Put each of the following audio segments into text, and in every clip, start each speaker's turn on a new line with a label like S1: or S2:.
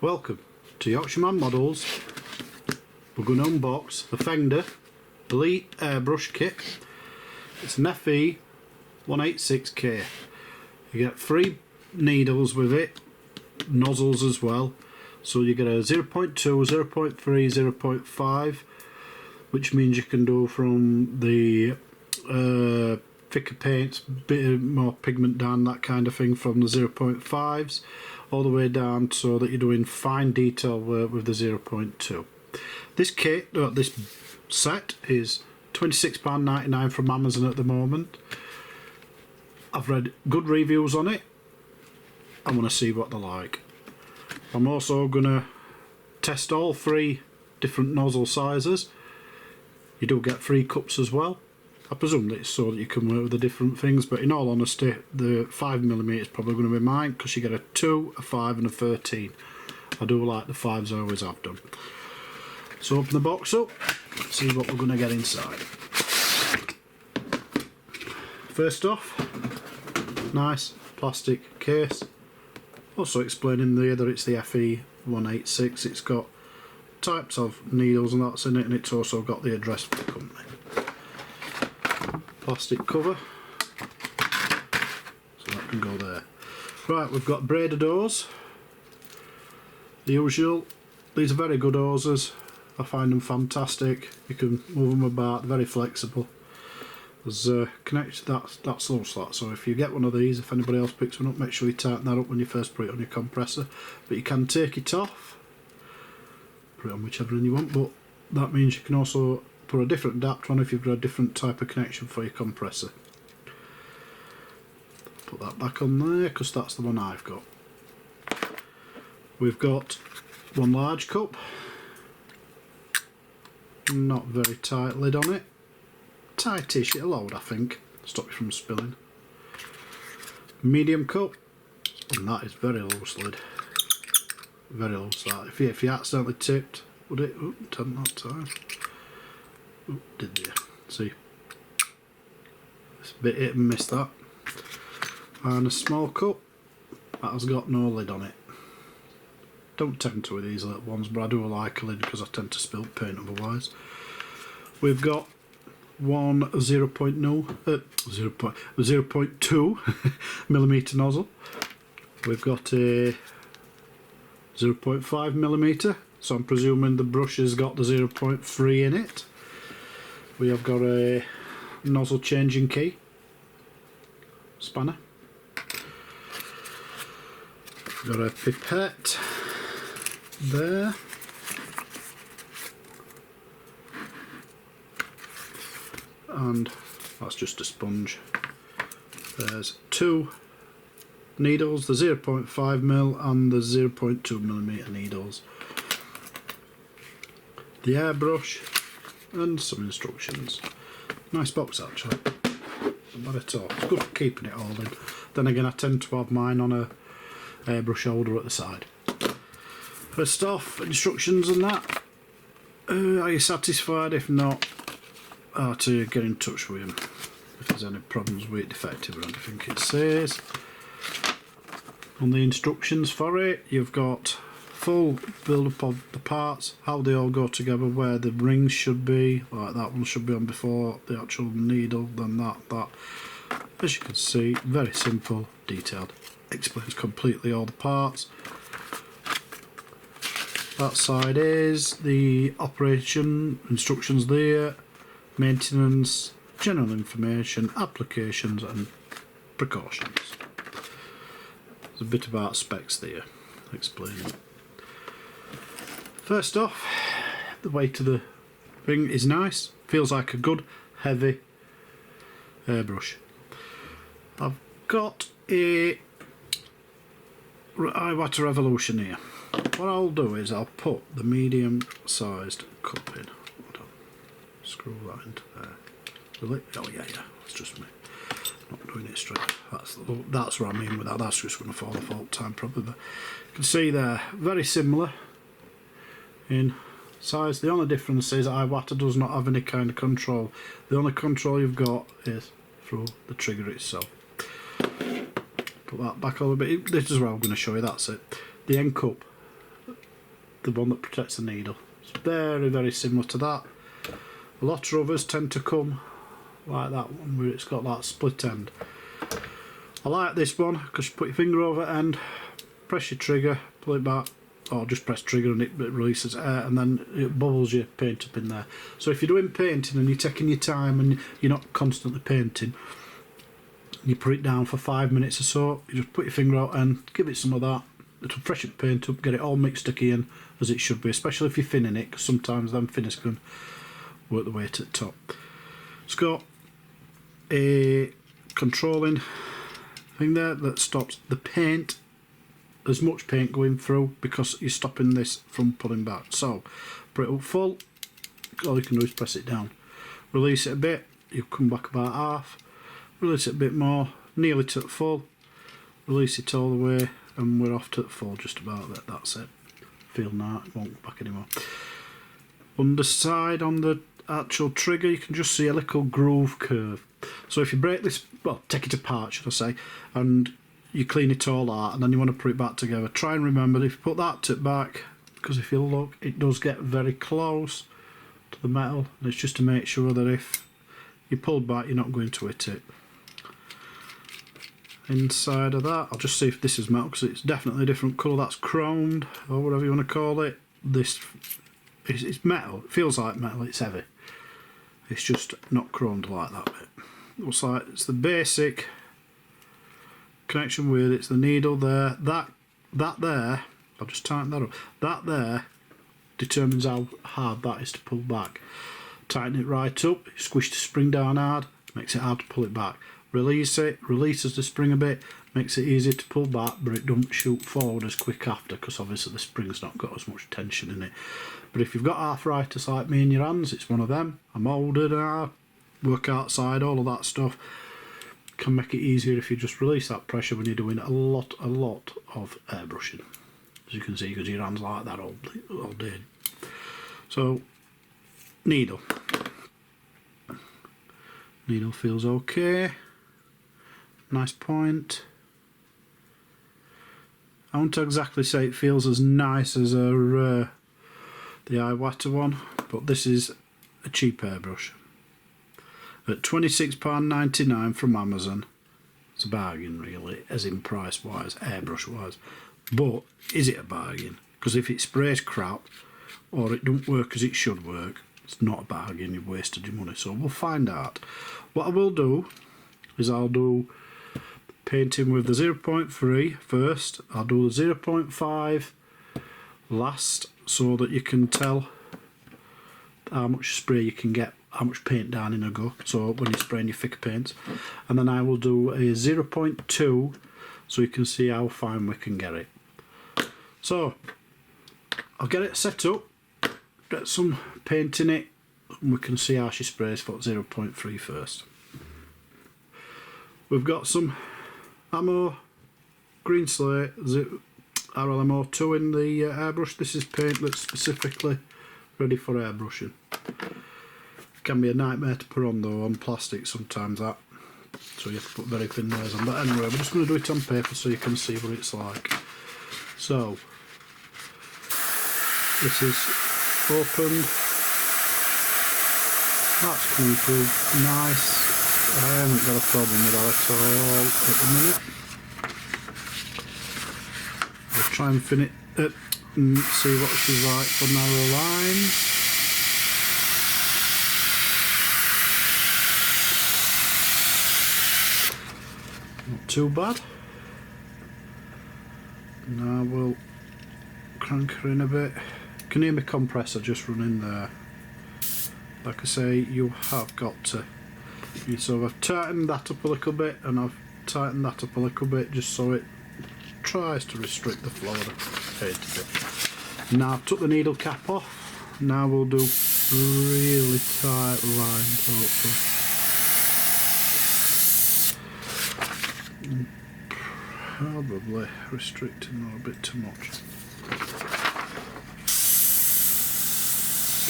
S1: Welcome to Yorkshireman Models. We're going to unbox the Fengda Airbrush kit. It's an FE-186K. You get 3 needles with it, nozzles as well. So you get a 0.2, 0.3, 0.5, which means you can do from the thicker paints, bit more pigment down, that kind of thing, from the 0.5s all the way down, so that you're doing fine detail work with the 0.2. This kit, this set is £26.99 from Amazon at the moment. I've read good reviews on it. I want to see what they're like. I'm also going to test all 3 different nozzle sizes. You do get 3 cups as well. I presume that it's so that you can work with the different things, but in all honesty, the 5mm is probably going to be mine, because you get a 2, a 5 and a 13. I do like the 5s, I always have done. So open the box up, see what we're going to get inside. First off, nice plastic case. Also explaining there that it's the FE-186. It's got types of needles and that's in it, and it's also got the address for the company. Plastic cover, so that can go there. Right, we've got braided hose. The usual. These are very good hoses. I find them fantastic. You can move them about, very flexible. There's connected, that's low slot, so if you get one of these, if anybody else picks one up, make sure you tighten that up when you first put it on your compressor. But you can take it off, put it on whichever one you want, but that means you can also put a different adapter on if you've got a different type of connection for your compressor. Put that back on there, because that's the one I've got. We've got one large cup, not very tight lid on it. Tightish, it'll hold, I think, stop you from spilling. Medium cup, and that is very loose lid. Very loose that. If you accidentally tipped, would it? Oh, didn't that time. Oh, did you? See, it's a bit hit and miss that. And a small cup that has got no lid on it. Don't tend to with these little ones, but I do like a lid because I tend to spill paint otherwise. We've got one 0.2 millimeter nozzle. We've got a 0.5mm, so I'm presuming the brush has got the 0.3 in it. We have got a nozzle changing key, spanner. We've got a pipette there. And that's just a sponge. There's 2 needles, the 0.5mm and the 0.2mm needles. The airbrush and some instructions. Nice box actually. Not bad at all. It's good for keeping it all in. Then again, I tend to have mine on a airbrush holder at the side. First off, instructions and that. Are you satisfied? If not, to get in touch with him if there's any problems with it, defective or anything. It says on the instructions for it, you've got full build up of the parts, how they all go together, where the rings should be, like that one should be on before the actual needle, then that. As you can see, very simple, detailed, explains completely all the parts. That side is the operation instructions there, maintenance, general information, applications and precautions. There's a bit about specs there explaining. First off, the weight of the thing is nice, feels like a good heavy airbrush. I've got a Iwata Revolution here. What I'll do is I'll put the medium sized cup in. Screw that into there. Will it? Oh yeah, that's just me not doing it straight. That's what I mean with that. That's just going to fall off all the time probably. But you can see there, very similar in size. The only difference is Iwata does not have any kind of control. The only control you've got is through the trigger itself. Put that back a little bit. This is what I'm going to show you. That's it. The end cup the one that protects the needle. It's very, very similar to that. A lot of others tend to come like that one, where it's got that split end. I like this one because you put your finger over end, press your trigger, pull it back, or just press trigger and it releases air, and then it bubbles your paint up in there. So if you're doing painting and you're taking your time and you're not constantly painting, you put it down for 5 minutes or so, you just put your finger out and give it some of that. It'll freshen the paint up, get it all mixed again as it should be, especially if you're thinning it, because sometimes them thinners can work the way to the top. It's got a controlling thing there that stops the paint, as much paint going through, because you're stopping this from pulling back. So put it up full, all you can do is press it down, release it a bit, you come back about half, release it a bit more, nearly to the full, release it all the way, and we're off to the full just about that. That's it. Feel now, it won't go back anymore. Underside on the actual trigger, you can just see a little groove curve. So if you break this, well, take it apart should I say, and you clean it all out, and then you want to put it back together, try and remember that if you put that tip back, because if you look, it does get very close to the metal, and it's just to make sure that if you pull back you're not going to hit it. Inside of that, I'll just see if this is metal, because it's definitely a different colour. That's chromed, or whatever you want to call it. This it's metal, it feels like metal, it's heavy. It's just not chromed like that bit. Looks like it's the basic connection with it's the needle there. That there, I'll just tighten that up. That there determines how hard that is to pull back. Tighten it right up, squish the spring down hard, makes it hard to pull it back. Release it, releases the spring a bit, makes it easier to pull back, but it don't shoot forward as quick after, because obviously the spring's not got as much tension in it. But if you've got arthritis like me in your hands, it's one of them. I'm older now, work outside, all of that stuff. Can make it easier if you just release that pressure when you're doing a lot of airbrushing. As you can see, because your hands like that all day. So, needle. Needle feels okay. Nice point. I won't exactly say it feels as nice as the Iwata one, but this is a cheap airbrush. At £26.99 from Amazon. It's a bargain really, as in price wise, airbrush wise. But is it a bargain? Because if it sprays crap, or it don't work as it should work, it's not a bargain, you've wasted your money. So we'll find out. What I will do is I'll do painting with the 0.3 first, I'll do the 0.5 last, so that you can tell how much spray you can get, how much paint down in a go, so when you're spraying your thicker paints. And then I will do a 0.2 so you can see how fine we can get it. So I'll get it set up, get some paint in it, and we can see how she sprays for 0.3 first. We've got some Ammo Green Slate RLMO2 in the airbrush. This is paint that's specifically ready for airbrushing. Can be a nightmare to put on though, on plastic sometimes that. So you have to put very thin layers on. But anyway, we're just going to do it on paper so you can see what it's like. So, this is opened. That's coming through nice. I haven't got a problem with that at all at the minute. We'll try and fin it up and see what she's like for narrow lines. Not too bad. Now we'll crank her in a bit. You can hear my compressor just running there. Like I say, you have got to. So I've tightened that up a little bit, and I've tightened that up a little bit just so it tries to restrict the flow of the paint a bit. Now I've took the needle cap off. Now we'll do really tight lines, hopefully. Probably restricting them a bit too much.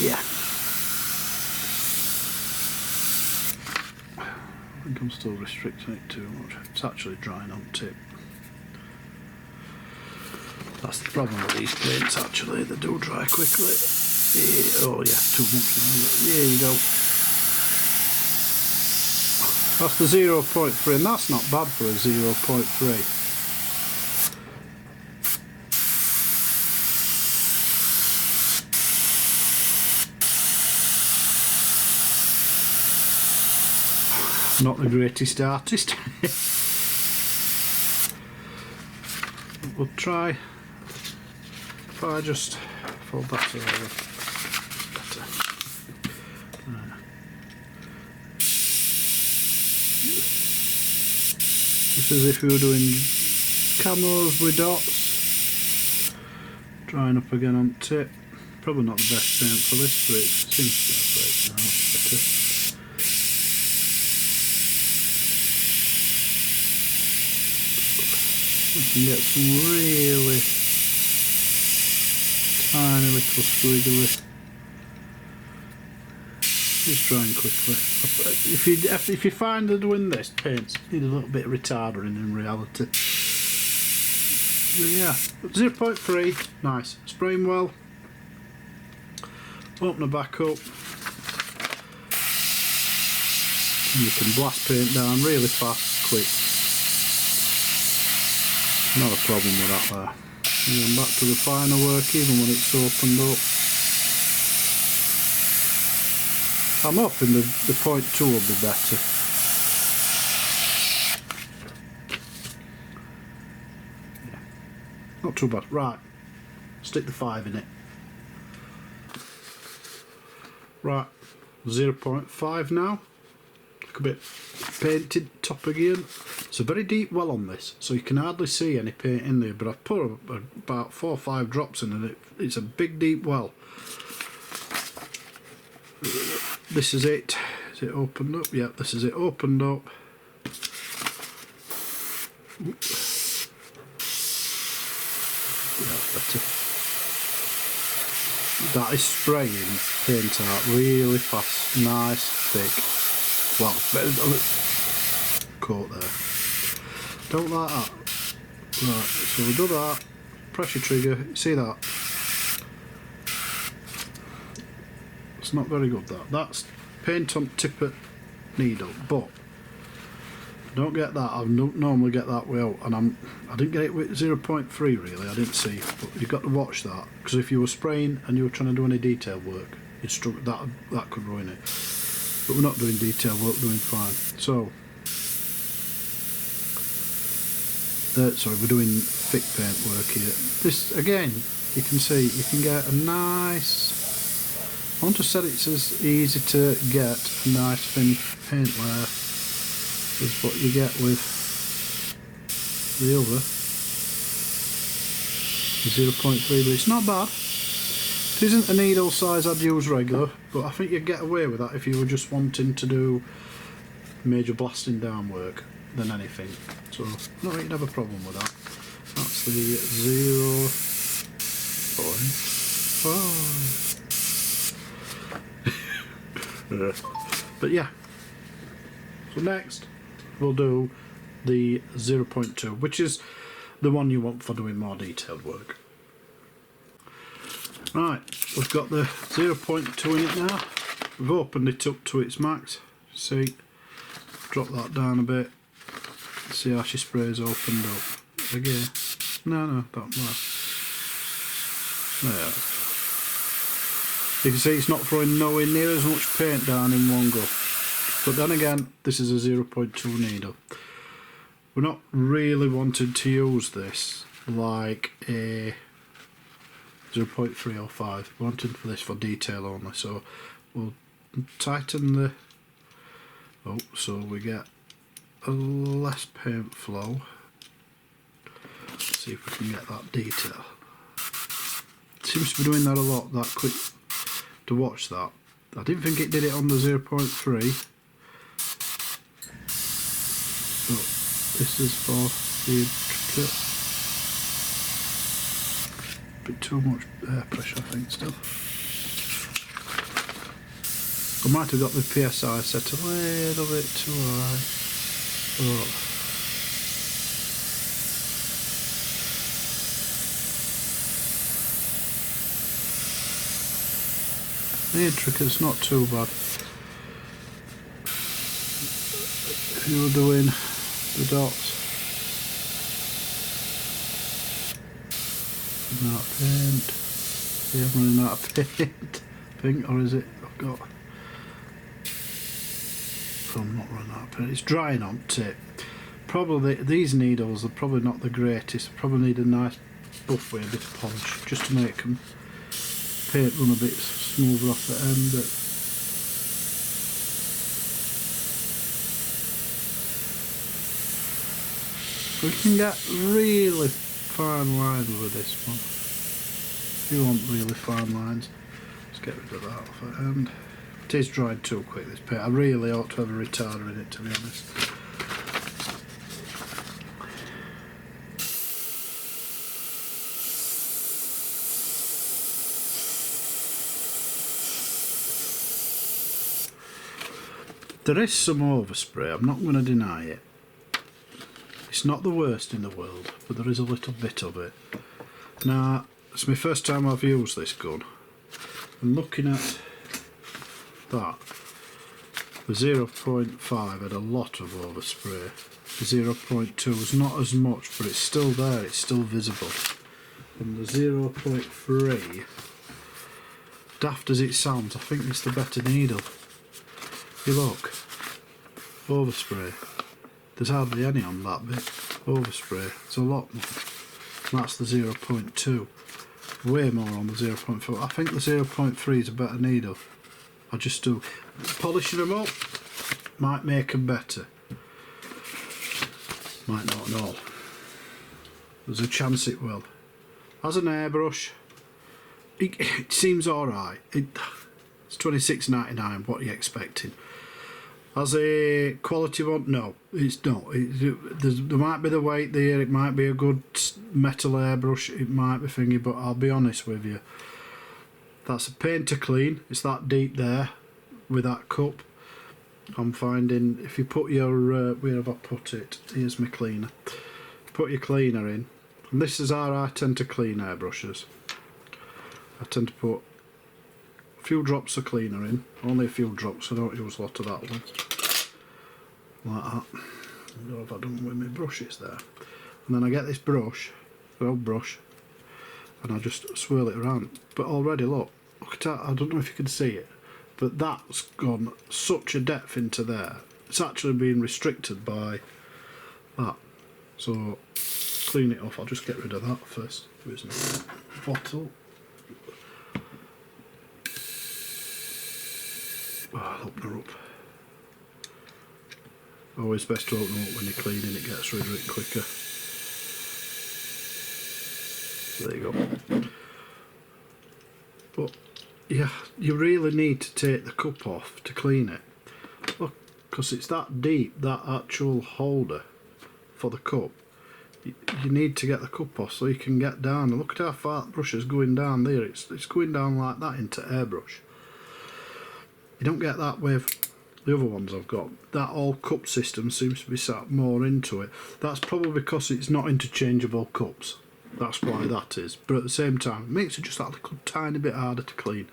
S1: Yeah. I think I'm still restricting it too much. It's actually drying on tip. That's the problem with these paints actually, they do dry quickly. Oh yeah, too much. There you go. That's the 0.3 and that's not bad for a 0.3. Not the greatest artist. We'll try if I just fold that over better. This is if you were doing camos with dots. Drying up again on tip. Probably not the best paint for this, but it seems to be great now. Better. We can get some really tiny little squiggly. It's drying quickly. If you find that doing this, paints need a little bit of retarder in reality. But yeah, 0.3, nice. Spraying well. Open the back up. And you can blast paint down really fast, quick. Not a problem with that there. And then back to the finer work even when it's opened up. I'm hoping the 0.2 will be better. Yeah. Not too bad. Right, stick the 5 in it. Right, 0.5 now. Look a bit painted top again. It's a very deep well on this, so you can hardly see any paint in there, but I've put about 4 or 5 drops in and it's a big deep well. This is it. Is it opened up? Yeah, this is it opened up. Yeah, better. That is spraying paint out really fast, nice, thick. Well, coat there. Don't like that. Right, so we do that. Press your trigger. See that? It's not very good. That's paint on tip of needle, but I don't get that. I don't normally get that way out, and I didn't get it with 0.3 really. I didn't see, but you've got to watch that because if you were spraying and you were trying to do any detail work, that could ruin it. But we're not doing detail work, we're doing fine. So, sorry, we're doing thick paint work here. This again, you can see you can get a nice. I want to say it's as easy to get a nice thin paint layer as what you get with the other 0.3, but it's not bad. It isn't a needle size I'd use regular, but I think you'd get away with that if you were just wanting to do major blasting down work than anything. So I don't think you'd have a problem with that. That's the 0.5. But yeah, so next we'll do the 0.2, which is the one you want for doing more detailed work. Right, we've got the 0.2 in it now. We've opened it up to its max. See, drop that down a bit. See how she sprays opened up. Again, no, don't well. There. You can see it's not throwing nowhere near as much paint down in one go. But then again, this is a 0.2 needle. We're not really wanting to use this like a 0.3 or 5. We're wanting for this for detail only. So we'll tighten the... Oh, so we get a less paint flow. Let's see if we can get that detail. It seems to be doing that a lot, that quick. To watch that. I didn't think it did it on the 0.3, but this is for the intricate. Bit too much air pressure, I think, still. I might have got the PSI set a little bit too high. The intricate's not too bad. If you were doing the dots. Running out of paint. Yeah, I'm running out of paint. Pink, or is it? I've got. Oh, I'm not running out of paint. It's drying on tape. Probably these needles are probably not the greatest. Probably need a nice buff with a bit of polish just to make them paint run a bit smoother off the end. But we can get really fine lines with this one. If you want really fine lines, let's get rid of that off the end. It is dried too quick, this paint. I really ought to have a retarder in it, to be honest. There is some overspray, I'm not going to deny it. It's not the worst in the world, but there is a little bit of it. Now, it's my first time I've used this gun. And looking at that, the 0.5 had a lot of overspray. The 0.2 was not as much, but it's still there, it's still visible. And the 0.3, daft as it sounds, I think it's the better needle. You look, overspray. There's hardly any on that bit. Overspray, there's a lot more. And that's the 0.2. Way more on the 0.4. I think the 0.3 is a better needle. I just do. Polishing them up might make them better. Might not know. There's a chance it will. As an airbrush, it seems alright. It's $26.99, what are you expecting? As a quality one, no, it's not. There might be the weight there, it might be a good metal airbrush, it might be thingy, but I'll be honest with you. That's a pain to clean, it's that deep there with that cup. I'm finding if you put your, where have I put it? Here's my cleaner. Put your cleaner in, and this is how I tend to clean airbrushes. I tend to put a few drops of cleaner in, only a few drops, I don't use a lot of that one. Like that. I don't know if I've done with my brushes there. And then I get this brush, an old brush, and I just swirl it around. But already look at that, I don't know if you can see it, but that's gone such a depth into there. It's actually been restricted by that. So clean it off, I'll just get rid of that first. There isn't a bottle. Oh, I'll open her up. Always best to open them up when you're cleaning, it gets rid of it quicker. There you go. But yeah, you really need to take the cup off to clean it. Look, because it's that deep, that actual holder for the cup. You need to get the cup off so you can get down. And look at how far the brush is going down there. It's going down like that into airbrush. You don't get that with the other ones I've got. That whole cup system seems to be sat more into it. That's probably because it's not interchangeable cups. That's why that is. But at the same time, it makes it just that little tiny bit harder to clean.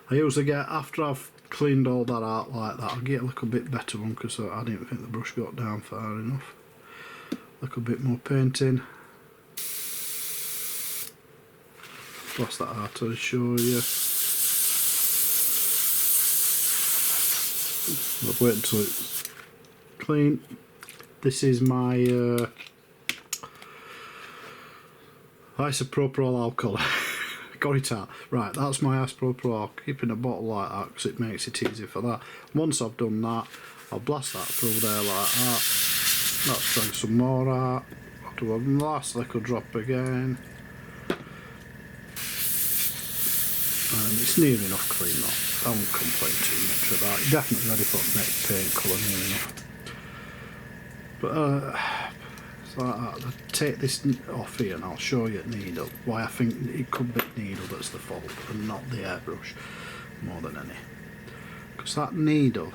S1: I usually get, after I've cleaned all that out like that, I'll get a little bit better one because I didn't think the brush got down far enough. A little bit more painting. Blast that out to show you. I'll wait until it's clean. This is my isopropyl alcohol. Got it out. Right, that's my isopropyl alcohol. Keeping a bottle like that because it makes it easy for that. Once I've done that, I'll blast that through there like that. Let's drag some more out. I'll do a last little drop again. And it's near enough clean though. I won't complain too much of that. You're definitely ready for next paint colour near enough. But it's like that. I'll take this off here and I'll show you the needle. Why I think it could be the needle that's the fault and not the airbrush more than any. Because that needle,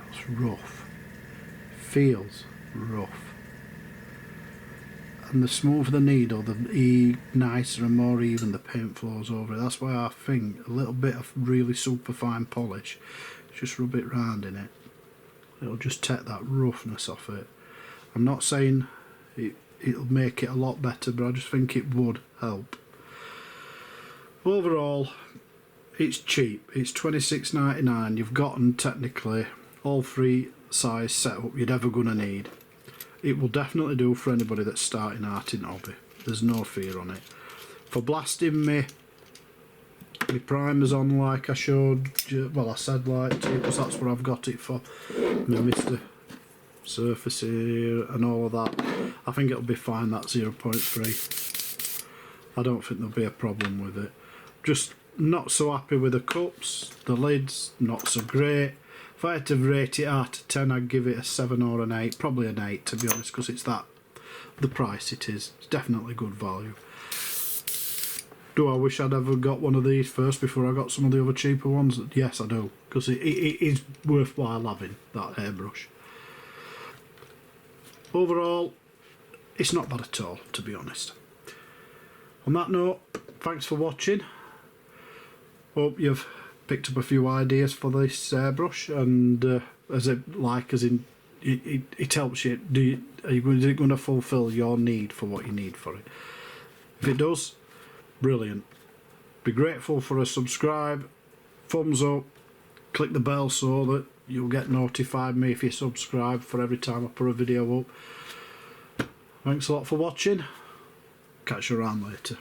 S1: that's rough. Feels rough. and the smoother the needle, the nicer and more even the paint flows over it. That's why I think a little bit of really super fine polish, just rub it round in it, it'll just take that roughness off it. I'm not saying it'll make it a lot better, but I just think it would help. Overall, it's cheap. It's $26.99. You've gotten technically all three size setup you'd ever gonna need. It will definitely do for anybody that's starting out in hobby. There's no fear on it. For blasting my primers on, like I showed, well, I said like two, because that's what I've got it for. My Mr. Surface here and all of that. I think it'll be fine, that 0.3. I don't think there'll be a problem with it. Just not so happy with the cups, the lids, not so great. If I had to rate it out of 10, I'd give it a 7 or an 8, probably an 8 to be honest, because it's that, the price it is. It's definitely good value. Do I wish I'd ever got one of these first before I got some of the other cheaper ones? Yes, I do, because it is worthwhile having that airbrush. Overall, it's not bad at all, to be honest. On that note, thanks for watching. Hope you've picked up a few ideas for this airbrush, and as in it helps you. Is it going to fulfil your need for what you need for it? If it does, brilliant. Be grateful for a subscribe, thumbs up, click the bell so that you'll get notified me if you subscribe for every time I put a video up. Thanks a lot for watching. Catch you around later.